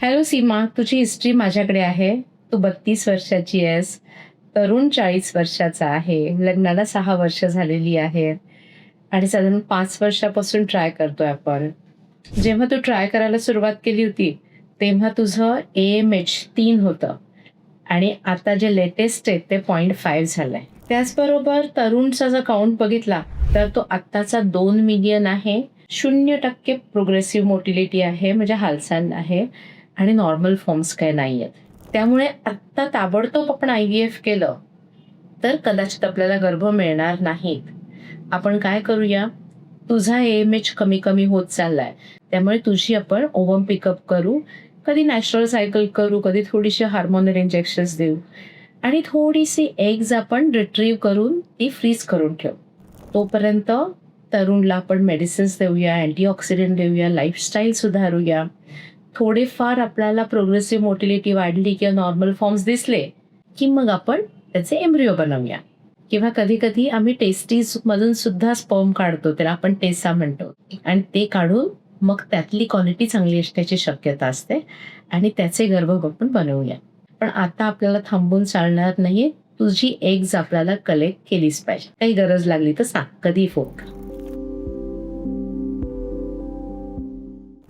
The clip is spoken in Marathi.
हॅलो सीमा, तुझी हिस्ट्री माझ्याकडे आहे. तू 32 वर्षाची आहेस. तरुण 40 वर्षाचा आहे. लग्नाला 6 वर्ष झालेली आहेत आणि साधारण 5 वर्षापासून ट्राय करतोय आपण. जेव्हा तू ट्राय करायला सुरुवात केली होती, तेव्हा तुझं AMH 3 होतं आणि आता जे लेटेस्ट आहे ते 0.5 झालंय. त्याचबरोबर तरुणचा जर काउंट बघितला, तर तो आत्ताचा 2 मिलियन आहे. 0% प्रोग्रेसिव्ह मोटिलिटी आहे, म्हणजे हालचाल आहे आणि नॉर्मल फॉर्म्स काही नाहीयेत. त्यामुळे आत्ता ताबडतोब आपण IVF केलं, तर कदाचित आपल्याला गर्भ मिळणार नाहीत. आपण काय करूया, तुझा AMH कमी-कमी होत चाललाय. त्यामुळे तुझी आपण ओव्हम पिकअप करू. कधी नॅचरल सायकल करू, कधी थोडीशी हार्मोनल इंजेक्शन्स देऊ आणि थोडीशी एग्ज आपण रिट्रीव्ह करून ती फ्रीज करून ठेवू. तोपर्यंत तरुणला आपण मेडिसिन्स देऊया, अँटीऑक्सिडंट देऊया, लाईफस्टाईल सुधारूया. थोडेफार आपल्याला प्रोग्रेसिव्ह मोटिलिटी वाढली किंवा नॉर्मल फॉर्म्स दिसले, की मग आपण त्याचे एम्ब्रिओ बनवूया. किंवा कधी-कधी आम्ही टेस्टीजमधून सुद्धा स्पर्म काढतो, त्याला आपण टेसा म्हणतो आणि ते काढून मग त्यातली क्वालिटी चांगली असण्याची शक्यता असते आणि त्याचे गर्भ आपण बनवूया. पण आता आपल्याला थांबून चालणार नाही. तुझी एग्ज आपल्याला कलेक्ट केलीच पाहिजे. काही गरज लागली तर सांग, कधीही फोन कर.